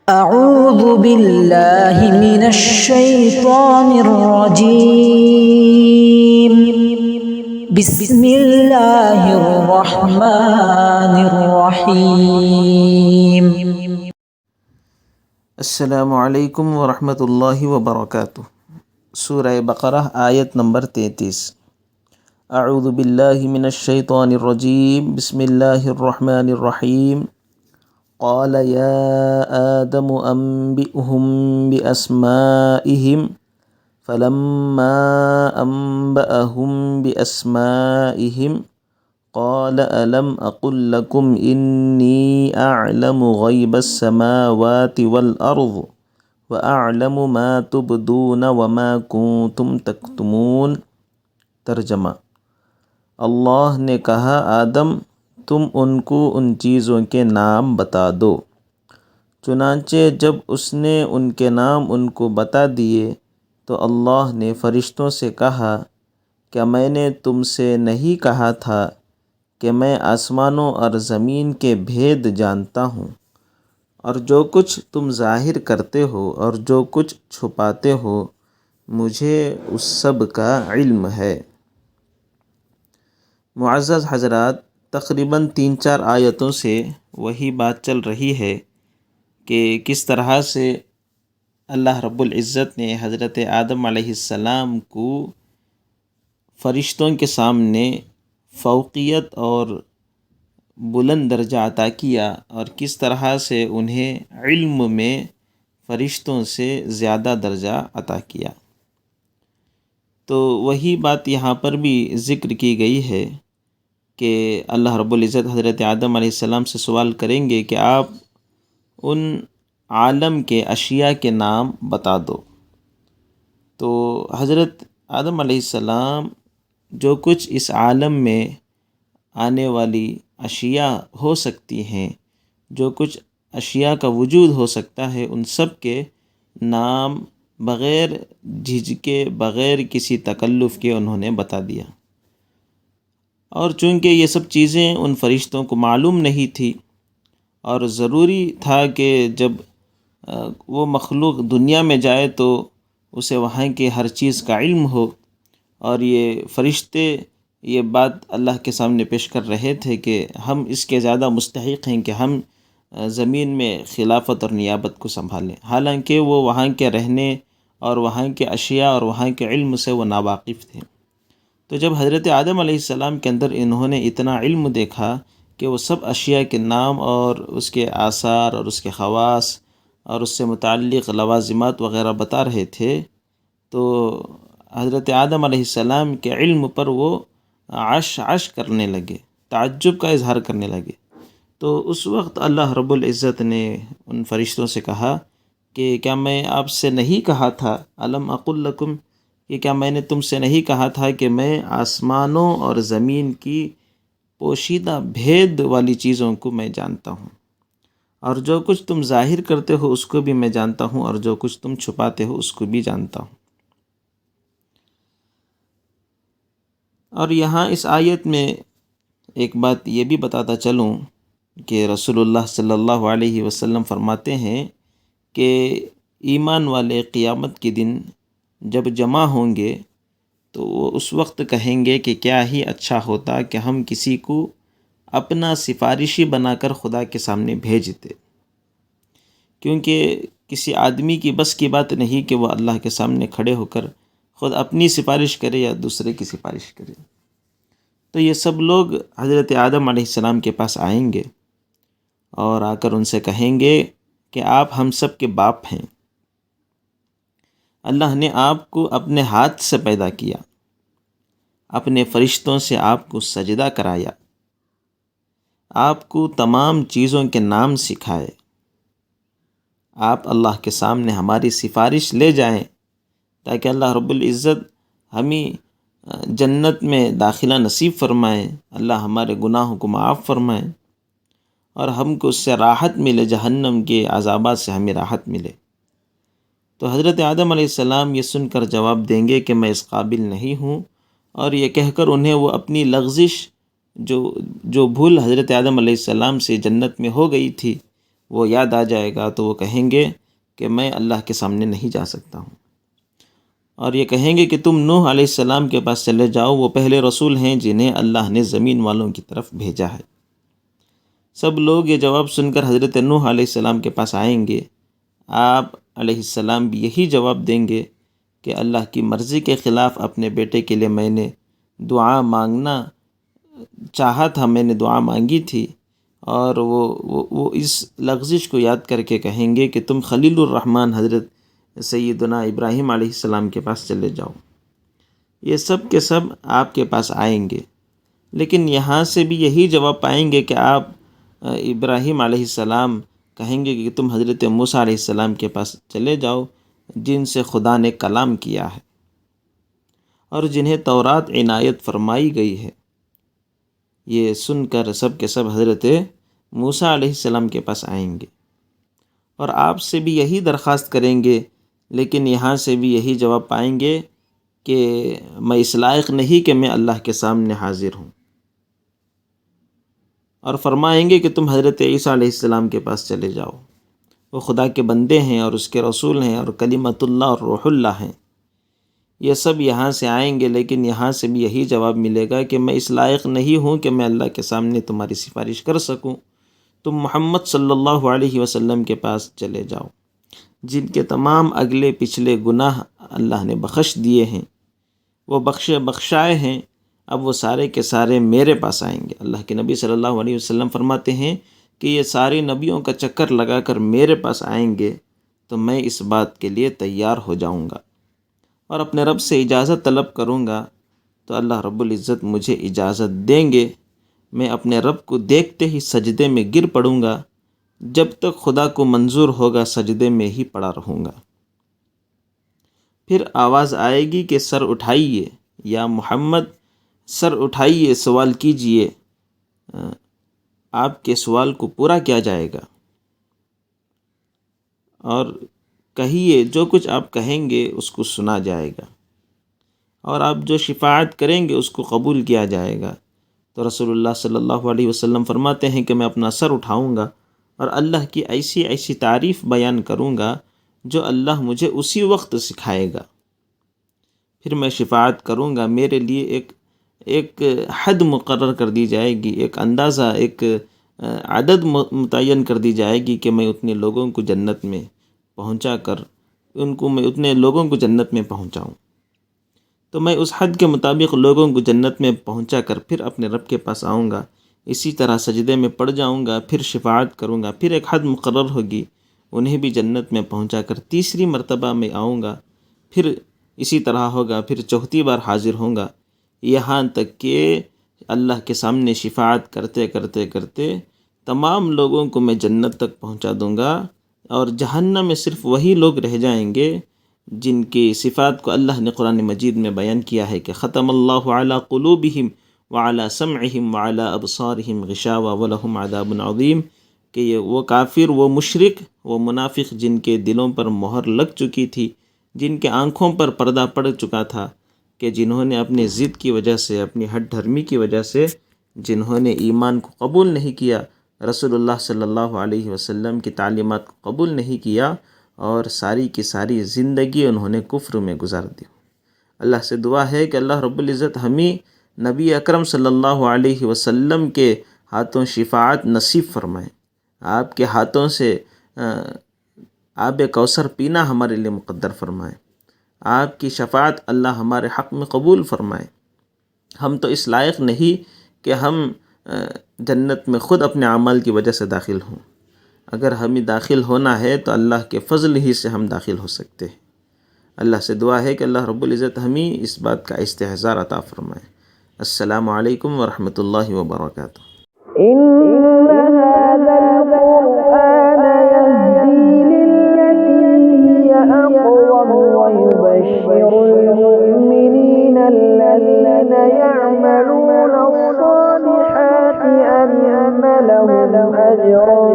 أعوذ بالله من الشيطان الرجيم. بسم الله الرحمن الرحيم. السلام علیکم ورحمۃ اللہ وبرکاتہ۔ سورہ بقرہ آیت نمبر 33۔ اعوذ باللہ من الشیطان الرجیم، بسم اللہ الرحمن الرحیم۔ قال یا آدم انبئهم بأسمائهم فلما انبأهم بأسمائهم قال ألم أقل لكم إني أعلم غيب السماوات والأرض وأعلم ما تبدون وما كنتم تكتمون۔ ترجمہ: اللہ نے کہا، آدم تم ان کو ان چیزوں کے نام بتا دو۔ چنانچہ جب اس نے ان کے نام ان کو بتا دیے تو اللہ نے فرشتوں سے کہا، کیا میں نے تم سے نہیں کہا تھا کہ میں آسمانوں اور زمین کے بھید جانتا ہوں، اور جو کچھ تم ظاہر کرتے ہو اور جو کچھ چھپاتے ہو مجھے اس سب کا علم ہے۔ معزز حضرات، تقریباً 3-4 آیتوں سے وہی بات چل رہی ہے کہ کس طرح سے اللہ رب العزت نے حضرت آدم علیہ السلام کو فرشتوں کے سامنے فوقیت اور بلند درجہ عطا کیا، اور کس طرح سے انہیں علم میں فرشتوں سے زیادہ درجہ عطا کیا۔ تو وہی بات یہاں پر بھی ذکر کی گئی ہے کہ اللہ رب العزت حضرت آدم علیہ السلام سے سوال کریں گے کہ آپ ان عالم کے اشیاء کے نام بتا دو۔ تو حضرت آدم علیہ السلام جو کچھ اس عالم میں آنے والی اشیاء ہو سکتی ہیں، جو کچھ اشیاء کا وجود ہو سکتا ہے، ان سب کے نام بغیر جھجکے، بغیر کسی تکلف کے انہوں نے بتا دیا۔ اور چونکہ یہ سب چیزیں ان فرشتوں کو معلوم نہیں تھی، اور ضروری تھا کہ جب وہ مخلوق دنیا میں جائے تو اسے وہاں کے ہر چیز کا علم ہو، اور یہ فرشتے یہ بات اللہ کے سامنے پیش کر رہے تھے کہ ہم اس کے زیادہ مستحق ہیں کہ ہم زمین میں خلافت اور نیابت کو سنبھالیں، حالانکہ وہ وہاں کے رہنے اور وہاں کے اشیاء اور وہاں کے علم سے وہ ناواقف تھے۔ تو جب حضرت آدم علیہ السلام کے اندر انہوں نے اتنا علم دیکھا کہ وہ سب اشیاء کے نام اور اس کے آثار اور اس کے خواص اور اس سے متعلق لوازمات وغیرہ بتا رہے تھے، تو حضرت آدم علیہ السلام کے علم پر وہ عش کرنے لگے، تعجب کا اظہار کرنے لگے۔ تو اس وقت اللہ رب العزت نے ان فرشتوں سے کہا کہ کیا میں آپ سے نہیں کہا تھا، الم اقل لکم، کہ کیا میں نے تم سے نہیں کہا تھا کہ میں آسمانوں اور زمین کی پوشیدہ بھید والی چیزوں کو میں جانتا ہوں، اور جو کچھ تم ظاہر کرتے ہو اس کو بھی میں جانتا ہوں، اور جو کچھ تم چھپاتے ہو اس کو بھی جانتا ہوں۔ اور یہاں اس آیت میں ایک بات یہ بھی بتاتا چلوں کہ رسول اللہ صلی اللہ علیہ وسلم فرماتے ہیں کہ ایمان والے قیامت کے دن جب جمع ہوں گے تو وہ اس وقت کہیں گے کہ کیا ہی اچھا ہوتا کہ ہم کسی کو اپنا سفارشی بنا کر خدا کے سامنے بھیجتے، کیونکہ کسی آدمی کی بس کی بات نہیں کہ وہ اللہ کے سامنے کھڑے ہو کر خود اپنی سفارش کرے یا دوسرے کی سفارش کرے۔ تو یہ سب لوگ حضرت آدم علیہ السلام کے پاس آئیں گے اور آ کر ان سے کہیں گے کہ آپ ہم سب کے باپ ہیں، اللہ نے آپ کو اپنے ہاتھ سے پیدا کیا، اپنے فرشتوں سے آپ کو سجدہ کرایا، آپ کو تمام چیزوں کے نام سکھائے، آپ اللہ کے سامنے ہماری سفارش لے جائیں تاکہ اللہ رب العزت ہمیں جنت میں داخلہ نصیب فرمائیں، اللہ ہمارے گناہوں کو معاف فرمائیں، اور ہم کو اس سے راحت ملے، جہنم کے عذابات سے ہمیں راحت ملے۔ تو حضرت آدم علیہ السلام یہ سن کر جواب دیں گے کہ میں اس قابل نہیں ہوں، اور یہ کہہ کر انہیں وہ اپنی لغزش جو بھول حضرت آدم علیہ السلام سے جنت میں ہو گئی تھی وہ یاد آ جائے گا تو وہ کہیں گے کہ میں اللہ کے سامنے نہیں جا سکتا ہوں، اور یہ کہیں گے کہ تم نوح علیہ السلام کے پاس چلے جاؤ، وہ پہلے رسول ہیں جنہیں اللہ نے زمین والوں کی طرف بھیجا ہے۔ سب لوگ یہ جواب سن کر حضرت نوح علیہ السلام کے پاس آئیں گے۔ آپ علیہ السلام بھی یہی جواب دیں گے کہ اللہ کی مرضی کے خلاف اپنے بیٹے کے لیے میں نے دعا مانگنا چاہا تھا، میں نے دعا مانگی تھی، اور وہ اس لغزش کو یاد کر کے کہیں گے کہ تم خلیل الرحمن حضرت سیدنا ابراہیم علیہ السلام کے پاس چلے جاؤ۔ یہ سب کے سب آپ کے پاس آئیں گے، لیکن یہاں سے بھی یہی جواب پائیں گے کہ آپ ابراہیم علیہ السلام کہیں گے کہ تم حضرت موسیٰ علیہ السلام کے پاس چلے جاؤ، جن سے خدا نے کلام کیا ہے اور جنہیں تورات عنایت فرمائی گئی ہے۔ یہ سن کر سب کے سب حضرت موسیٰ علیہ السلام کے پاس آئیں گے اور آپ سے بھی یہی درخواست کریں گے، لیکن یہاں سے بھی یہی جواب پائیں گے کہ میں اس لائق نہیں کہ میں اللہ کے سامنے حاضر ہوں، اور فرمائیں گے کہ تم حضرت عیسیٰ علیہ السلام کے پاس چلے جاؤ، وہ خدا کے بندے ہیں اور اس کے رسول ہیں اور کلمۃ اللہ اور روح اللہ ہیں۔ یہ سب یہاں سے آئیں گے، لیکن یہاں سے بھی یہی جواب ملے گا کہ میں اس لائق نہیں ہوں کہ میں اللہ کے سامنے تمہاری سفارش کر سکوں، تم محمد صلی اللہ علیہ وسلم کے پاس چلے جاؤ، جن کے تمام اگلے پچھلے گناہ اللہ نے بخش دیے ہیں، وہ بخشائے ہیں، اب وہ سارے کے سارے میرے پاس آئیں گے۔ اللہ کے نبی صلی اللہ علیہ وسلم فرماتے ہیں کہ یہ سارے نبیوں کا چکر لگا کر میرے پاس آئیں گے تو میں اس بات کے لیے تیار ہو جاؤں گا اور اپنے رب سے اجازت طلب کروں گا، تو اللہ رب العزت مجھے اجازت دیں گے، میں اپنے رب کو دیکھتے ہی سجدے میں گر پڑوں گا، جب تک خدا کو منظور ہوگا سجدے میں ہی پڑا رہوں گا۔ پھر آواز آئے گی کہ سر اٹھائیے یا محمد، سر اٹھائیے، سوال کیجئے، آپ کے سوال کو پورا کیا جائے گا، اور کہیے جو کچھ آپ کہیں گے اس کو سنا جائے گا، اور آپ جو شفاعت کریں گے اس کو قبول کیا جائے گا۔ تو رسول اللہ صلی اللہ علیہ وسلم فرماتے ہیں کہ میں اپنا سر اٹھاؤں گا اور اللہ کی ایسی ایسی تعریف بیان کروں گا جو اللہ مجھے اسی وقت سکھائے گا۔ پھر میں شفاعت کروں گا، میرے لیے ایک حد مقرر کر دی جائے گی، ایک اندازہ، ایک عدد متعین کر دی جائے گی کہ میں اتنے لوگوں کو جنت میں پہنچا کر میں اتنے لوگوں کو جنت میں پہنچاؤں، تو میں اس حد کے مطابق لوگوں کو جنت میں پہنچا کر پھر اپنے رب کے پاس آؤں گا، اسی طرح سجدے میں پڑ جاؤں گا، پھر شفاعت کروں گا، پھر ایک حد مقرر ہوگی، انہیں بھی جنت میں پہنچا کر تیسری مرتبہ میں آؤں گا، پھر اسی طرح ہوگا، پھر چوتھی بار حاضر ہوں گا، یہاں تک کہ اللہ کے سامنے شفاعت کرتے کرتے کرتے تمام لوگوں کو میں جنت تک پہنچا دوں گا، اور جہنم میں صرف وہی لوگ رہ جائیں گے جن کی صفات کو اللہ نے قرآن مجید میں بیان کیا ہے کہ ختم اللہ علی قلوبہم وعلی سمعہم وعلی ابصارہم غشاوہ ولہم عذاب عظیم، کہ یہ وہ کافر، وہ مشرک، وہ منافق جن کے دلوں پر مہر لگ چکی تھی، جن کے آنکھوں پر پردہ پڑ چکا تھا، کہ جنہوں نے اپنی ضد کی وجہ سے، اپنی ہٹ دھرمی کی وجہ سے، جنہوں نے ایمان کو قبول نہیں کیا، رسول اللہ صلی اللہ علیہ وسلم کی تعلیمات کو قبول نہیں کیا، اور ساری کی ساری زندگی انہوں نے کفر میں گزار دی۔ اللہ سے دعا ہے کہ اللہ رب العزت ہمیں نبی اکرم صلی اللہ علیہ وسلم کے ہاتھوں شفاعت نصیب فرمائے، آپ کے ہاتھوں سے آب کوثر پینا ہمارے لیے مقدر فرمائے، آپ کی شفاعت اللہ ہمارے حق میں قبول فرمائے۔ ہم تو اس لائق نہیں کہ ہم جنت میں خود اپنے اعمال کی وجہ سے داخل ہوں، اگر ہمیں داخل ہونا ہے تو اللہ کے فضل ہی سے ہم داخل ہو سکتے ہیں۔ اللہ سے دعا ہے کہ اللہ رب العزت ہمیں اس بات کا استحضار عطا فرمائے۔ السلام علیکم ورحمۃ اللہ وبرکاتہ۔ يعملون الصالحات أن لهم أجرا